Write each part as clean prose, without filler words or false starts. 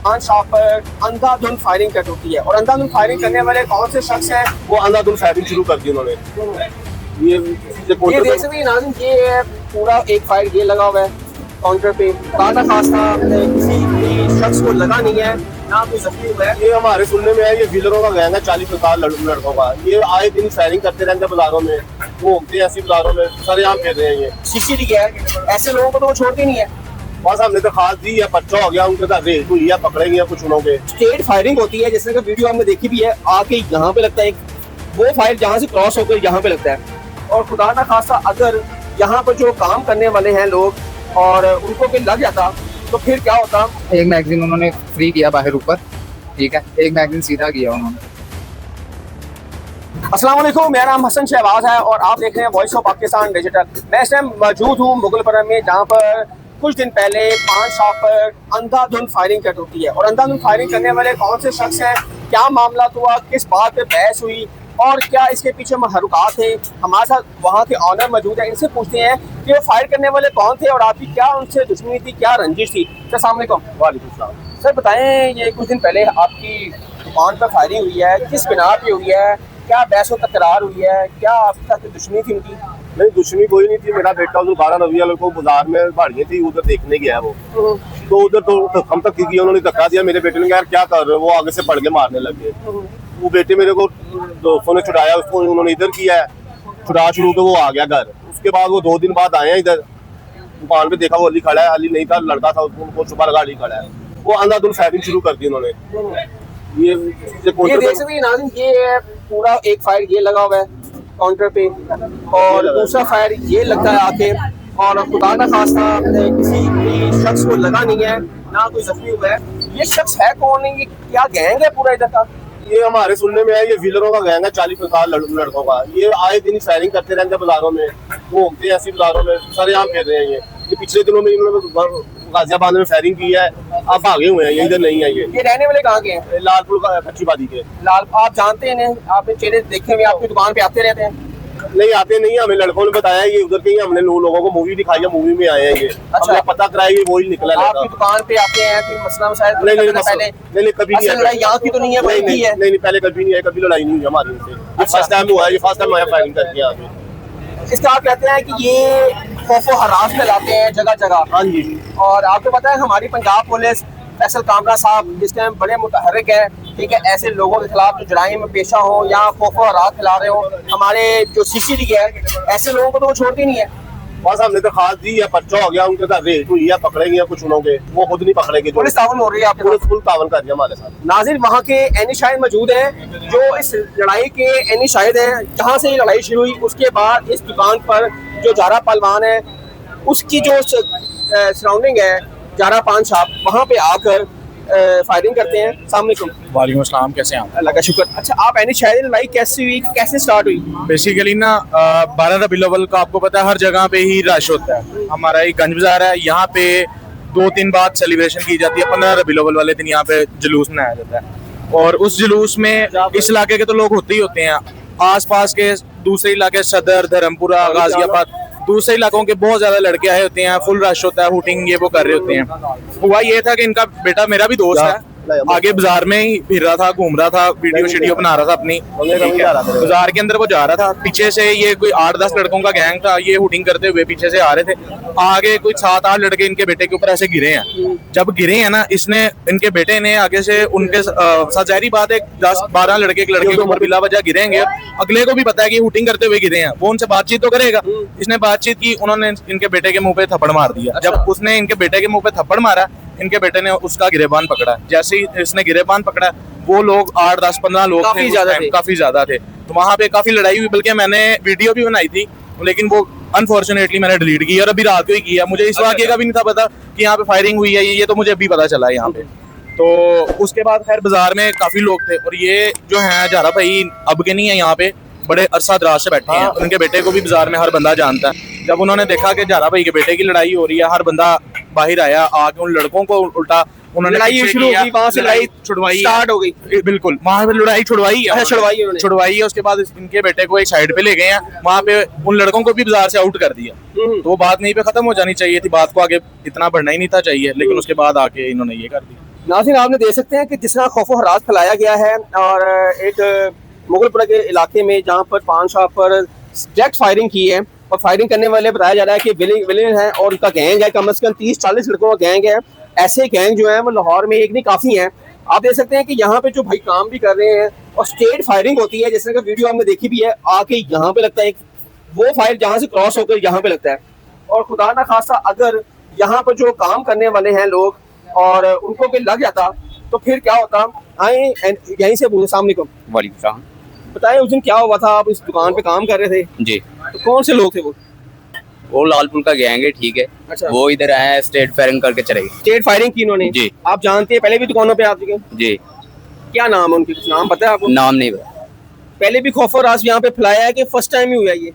पान शॉप पर अंधाधुंध फायरिंग कर होती है और अंधाधुंध फायरिंग करने वाले कौन से शख्स हैं? वो अंधाधुंध फायरिंग शुरू कर दी उन्होंने। ये देख सकते हैं नाज़रीन, ये पूरा एक फायर ये लगा हुआ है काउंटर पे। खासा किसी भी शख्स को लगा नहीं है, ना कोई जख्मी हुआ है। ये हमारे सुनने में है ये व्हीलरों का गैंग है, 40-50 लड़कों का। ये आए दिन फायरिंग करते रहते हैं बाजारों में, घूमते हैं ऐसी बाजारों में, सरेआम फिर रहे हैं। ये सीसीटीवी है, ऐसे लोगों को तो वो छोड़ते नहीं है। बस हमने तो खास दी है, बच्चा हो गया उनके साथ रेट हुई है, पकड़ेंगे कुछ उन्होंने। स्टेट फायरिंग होती है, जैसे कि वीडियो हमने देखी भी है, आके यहाँ पे लगता है वो फायर जहाँ से क्रॉस होकर यहाँ पे लगता है। और खुदा ना खासा अगर यहाँ पर जो काम करने वाले हैं लोग और उनको भी लग जाता तो फिर क्या होता? एक मैगजीन उन्होंने फ्री किया बाहर ऊपर, ठीक है, एक मैगजीन सीधा किया उन्होंने। अस्सलाम वालेकुम, मेरा नाम हसन शहबाज है और आप देख रहे हैं वॉइस ऑफ पाकिस्तान डिजिटल। मैं इस टाइम मौजूद हूँ मुगलपुरम में, जहाँ पर कुछ दिन पहले पान शॉप पर अंधाधुंध फायरिंग कर होती है और अंधाधुंध फायरिंग करने वाले कौन से शख्स हैं, क्या मामला हुआ, किस बात पे बहस हुई और क्या इसके पीछे महरुकात थे। हमारे साथ वहाँ के ऑनर मौजूद हैं, इनसे पूछते हैं कि वो फायर करने वाले कौन थे और आपकी क्या उनसे दुश्मनी थी, क्या रंजिश थी। अस्सलाम वालेकुम। वालेकुम सलाम। सर बताएं, ये कुछ दिन पहले आपकी दुकान पर फायरिंग हुई है, किस बिना पे हुई है, क्या बहस व तकरार हुई है, क्या आपके साथ दुश्मनी थी उनकी? नहीं, दुश्मनी कोई नहीं थी। मेरा बेटा उधर 12 रविया को बाजार में भाड़ियाँ थी, उधर देखने गया वो। तो उधर तो हम तक किया, उन्होंने धक्का दिया मेरे बेटे ने, यार क्या कर रहे हो, वो आगे से पड़ के मारने लग गए। वो बेटे मेरे को दोस्तों ने छुड़ाया, उसको उन्होंने इधर किया है, छुड़ा छुड़ू के वो आ गया घर। उसके बाद वो 2 दिन बाद आए हैं इधर, दुकान पे देखा वो अली खड़ा है, अली नहीं था, लड़का था, उनको छुपा लगा अली खड़ा है। वो अंधाधुंध फायरिंग शुरू कर दी उन्होंने। ये देख सकते हैं नाज़रीन, ये पूरा एक फायर ये लगा हुआ है काउंटर पे और दूसरा फायर ये लगता है आके, और खुदा ना खास्ता किसी भी शख्स को लगा नहीं है, ना कोई जख्मी हुआ है। ये शख्स है कौन है, ये क्या गैंग है पूरा इधर का? ये हमारे सुनने में है ये व्हीलरों का गैंग है, 40-50 लड़कों का। ये आए दिन फायरिंग करते रहते हैं बाजारों में, घूमते हैं ऐसी बाजारों में, सरेआम फिर रहे हैं। ये पिछले दिनों में इन्होंने गाजियाबाद में फायरिंग की है, अब भागे हुए हैं, ये इधर नहीं है। ये रहने वाले कहाँ के हैं? लालपुर का कच्चीबादी के। लाल, आप जानते हैं, आपने चेहरे देखे हुए, आपकी दुकान पे आते रहते हैं? नहीं आते नहीं, हमें लड़कों ने बताया ये उधर के ही, हमने लोगों को मूवी दिखाई है, मूवी में आए हैं ये। अच्छा, पता कराया वही निकला। आपकी दुकान पे आते हैं कोई मसला मसाइल? नहीं पहले कभी नहीं। लड़ाई यहाँ की तो नहीं है? नहीं पहले कभी नहीं है, कभी लड़ाई नहीं हुई हमारी उनसे। ये फर्स्ट टाइम हुआ है, ये फर्स्ट टाइम आया फायरिंग करके यहाँ पे। इसका आप कहते हैं कि ये खौफो हरास फैलाते हैं जगह जगह। हाँ जी। और आपको पता है हमारी पंजाब पुलिस, फैसल कामरा साहब इस टाइम बड़े मुतहर्रिक है, ठीक है, ऐसे लोगों के खिलाफ जो जराइम पेशा हो या खौफो हरास फैला रहे हो। हमारे जो सीसीटीवी है, ऐसे लोगों को तो वो छोड़ती नहीं है। बस हमने तो खास दी है, बच्चा हो गया उनके साथ रेट हुई है, पकड़ेंगे कुछ उन्होंने, वो खुद नहीं पकड़ेंगे। पुलिस ताउन हो रही है, आपके पुलिस फुल ताउन कर रही है हमारे साथ। नाज़रीन, वहाँ के एनी शाहिद मौजूद हैं जो इस लड़ाई के एनी शाहिद हैं। जहाँ से ये लड़ाई शुरू हुई उसके बाद इस दुकान पर जो जारा पहलवान है, उसकी जो सराउंडिंग है जारा पान शॉप, वहाँ पे आकर फायरिंग करते हैं। अस्सलाम वालेकुम। वालेकुम अस्सलाम, कैसे हैं आप? अल्लाह का शुक्र। अच्छा, आप एनी शाहिद लड़ाई कैसे हुई, कैसे स्टार्ट हुई? बेसिकली ना 12 रबीउल अव्वल का आपको पता है हर जगह पे ही रश होता है। हमारा एक गंज बाजार है, यहाँ पे 2-3 बाद सेलिब्रेशन की जाती है। 15 रबीउल अव्वल वाले दिन यहाँ पे जुलूस मनाया जाता है और उस जुलूस में इस इलाके के तो लोग होते ही होते हैं, आस पास के दूसरे इलाके सदर, धर्मपुरा, गाजियाबाद, दूसरे इलाकों के बहुत ज्यादा लड़के आए होते हैं, फुल रश होता है, हुटिंग ये वो कर रहे होते हैं। हुआ ये था कि इनका बेटा, मेरा भी दोस्त है, आगे बाजार में ही फिर रहा था, घूम रहा था, वीडियो बना रहा था अपनी, बाजार के अंदर वो जा रहा था। पीछे से ये कोई 8-10 लड़कों का गैंग था, ये हुटिंग करते हुए पीछे से आ रहे थे। आगे कोई 7-8 लड़के इनके बेटे के ऊपर ऐसे गिरे हैं। जब गिरे हैं ना, इसने, इनके बेटे ने आगे से उनके साथ, जाहिर बात है 10-12 लड़के, एक लड़के के ऊपर बिला वजह गिरेंगे, अगले को भी पता है कि हुटिंग करते हुए गिरे हैं, वो उनसे बातचीत तो करेगा। इसने बातचीत की, उन्होंने इनके बेटे के मुंह पे थप्पड़ मार दिया। जब उसने इनके बेटे के मुंह पे थप्पड़ मारा, इनके बेटे ने उसका गिरेबान पकड़ा। जैसे ही इसने गिरेबान पकड़ा, वो लोग 8-10-15 लोग काफी ज्यादा थे, तो वहाँ पे काफी लड़ाई हुई। बल्कि मैंने वीडियो भी बनाई थी, लेकिन वो अनफॉर्चुनेटली मैंने डिलीट की और अभी रात को ही किया। मुझे इस वाक़े का भी नहीं था पता कि यहाँ पे फायरिंग हुई है, ये तो मुझे अभी पता चला है यहाँ पे। तो उसके बाद खैर बाजार में काफी लोग थे और ये जो है जारा भाई अब के नहीं है यहाँ पे, बड़े अरसा दराज से बैठे हैं। उनके बेटे को भी बाजार में हर बंदा जानता है। जब उन्होंने देखा कि जारा भाई के बेटे की लड़ाई हो रही है, हर बंदा बाहर आया, आके उन लड़कों को उल्टा उन्होंने लड़ाई शुरू हो गई, वहां से लड़ाई छुड़वाई, स्टार्ट हो गई। बिल्कुल, वहां पे लड़ाई छुड़वाई है। उसके बाद इनके बेटे को एक साइड पे ले गए हैं, वहां पे उन लड़कों को भी बाजार से आउट कर दिया। तो वो बात नहीं पे खत्म हो जानी चाहिए थी, बात को आगे इतना बढ़ना ही नहीं था चाहिए, लेकिन उसके बाद आके इन्होंने ये कर दिया। नाज़रीन आपने देख सकते हैं कि जिस तरह खौफ हरास फैलाया गया है और एक मुगलपुरा के इलाके में जहाँ पर पान शॉप पर डायरेक्ट फायरिंग की है और फायरिंग करने वाले बताया जा रहा है कि विलेन है और उनका गैंग है, कम से कम 30-40 लड़कों का गैंग है। ऐसे गैंग जो है वो लाहौर में एक नहीं काफ़ी हैं। आप देख सकते हैं कि यहाँ पे जो भाई काम भी कर रहे हैं और स्टेट फायरिंग होती है, जैसे कि वीडियो हमने देखी भी है, आके यहाँ पे लगता है वो फायर जहाँ से क्रॉस होकर यहाँ पे लगता है। और खुदा ना खासा अगर यहाँ पर जो काम करने वाले हैं लोग और उनको भी लग जाता तो फिर क्या होता। आए यहीं से पूछे सामने को वालेकुम सलाम। बताएं उस दिन क्या हुआ था, आप इस दुकान पे काम कर रहे थे जी, तो कौन से लोग थे वो लालपुर का गैंग है, ठीक है। अच्छा। वो इधर आए हैं, स्टेट फायरिंग करके चले गए। स्टेट फायरिंग की इन्होंने जी। आप जानते हैं पहले भी दुकानों पे आ चुके हैं, जी, क्या नाम है उनके, कुछ नाम पता है आपको? नाम नहीं पता। पहले भी खौफ और राज यहाँ पे फैलाया है कि फर्स्ट टाइम ही हुआ है ये?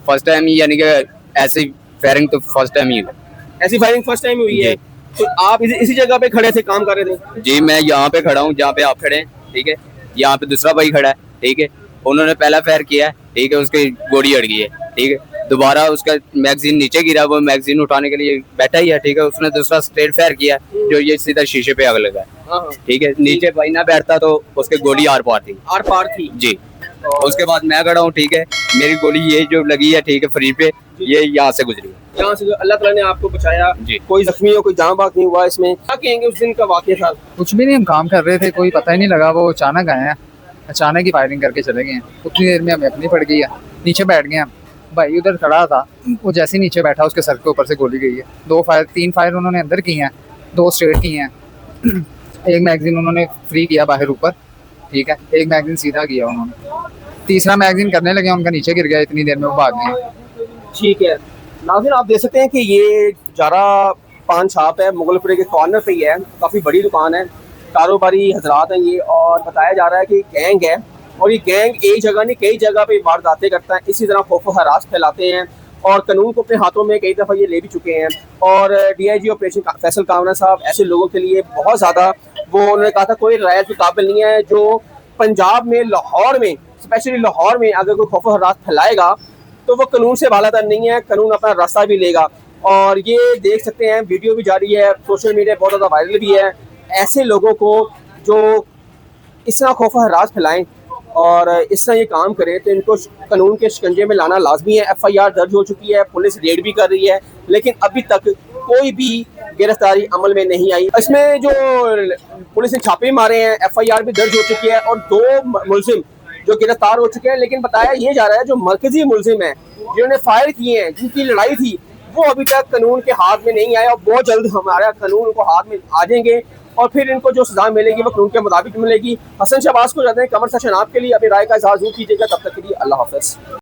फर्स्ट टाइम ही, यानी कि ऐसी फायरिंग तो फर्स्ट टाइम ही हुई। ऐसी फायरिंग फर्स्ट टाइम हुई है? जी। तो आप इसी जगह पे खड़े थे, काम कर रहे थे? जी, मैं यहाँ पे खड़ा हूँ जहाँ पे आप खड़े हैं, ठीक है। यहाँ पे दूसरा भाई खड़ा है, ठीक है। उन्होंने पहला फायर किया है, ठीक है, उसकी गोली अड़ गई है, ठीक है। दोबारा उसका मैगजीन नीचे गिरा, वो मैगजीन उठाने के लिए बैठा ही है, ठीक है। उसने दूसरा स्ट्रेट फायर किया जो ये सीधा शीशे पे आग लगा है, हाँ हाँ। ठीक है। नीचे भाई ना बैठता तो उसके गोली आर पार थी। आर पार थी? जी। उसके बाद मैं खड़ा हूँ, ठीक है। मेरी गोली ये जो लगी है, ठीक है, फ्री पे, ये यहाँ से गुजरी। यहाँ से अल्लाह ताला ने आपको बचाया जी। कोई जख्मी हो, कोई जान बाक नहीं हुआ इसमें? क्या कहेंगे उस दिन का वाकया था? कुछ भी नहीं, हम काम कर रहे थे, कोई पता ही नहीं लगा, वो अचानक आए हैं, अचानक ही फायरिंग करके चले गए हैं। उतनी देर में हमें अपनी पड़ गई है, नीचे बैठ गए हम। भाई उधर खड़ा था, वो जैसे ही नीचे बैठा उसके सर के ऊपर से गोली गई है। 3 फायर उन्होंने अंदर किए हैं, 2 स्ट्रेट किए हैं। एक मैगजीन उन्होंने फ्री किया बाहर ऊपर, ठीक है। एक मैगजीन सीधा किया उन्होंने, तीसरा मैगजीन करने लगे, उनका नीचे गिर गया। इतनी देर में वो भाग गए। ठीक है नाज़रीन, आप देख सकते हैं कि ये जारा पान शॉप है, मुगलपुरे के कॉर्नर पे ही है, काफ़ी बड़ी दुकान है, कारोबारी हजरात हैं ये। और बताया जा रहा है कि गैंग है और ये गैंग एक जगह नहीं कई जगह पे वारदातें करता है, इसी तरह खौफ हरास फैलाते हैं और कानून को अपने हाथों में कई दफ़ा ये ले भी चुके हैं। और DIG ऑपरेशन फैसल कामना साहब ऐसे लोगों के लिए बहुत ज़्यादा, वो उन्होंने कहा था कोई रियायत के काबिल नहीं है जो पंजाब में, लाहौर में, स्पेशली लाहौर में अगर कोई खौफ हरास फैलाएगा तो वो कानून से बालातर नहीं है, कानून अपना रास्ता भी लेगा। और ये देख सकते हैं वीडियो भी जारी है, सोशल मीडिया बहुत ज़्यादा वायरल भी है। ऐसे लोगों को जो इस तरह खौफ हरास फैलाएं और इस तरह ये काम करें तो इनको कानून के शिकंजे में लाना लाजमी है। FIR दर्ज हो चुकी है, पुलिस रेड भी कर रही है, लेकिन अभी तक कोई भी गिरफ्तारी अमल में नहीं आई। इसमें जो पुलिस ने छापे मारे हैं, FIR भी दर्ज हो चुकी है और 2 मुलजिम जो गिरफ्तार हो चुके हैं। लेकिन बताया ये जा रहा है जो मरकजी मुलजिम है जिन्होंने फायर किए हैं, जिनकी लड़ाई थी, वो अभी तक कानून के हाथ में नहीं आया और बहुत जल्द हमारा कानून उनको हाथ में आ जाएंगे और फिर इनको जो सजा मिलेगी वो कानून के मुताबिक मिलेगी। हसन शहबाज को जाते हैं कमर सेशन आपके लिए, अपनी राय का इजहार जरूर कीजिएगा। तब तक के लिए अल्लाह हाफ़िज़।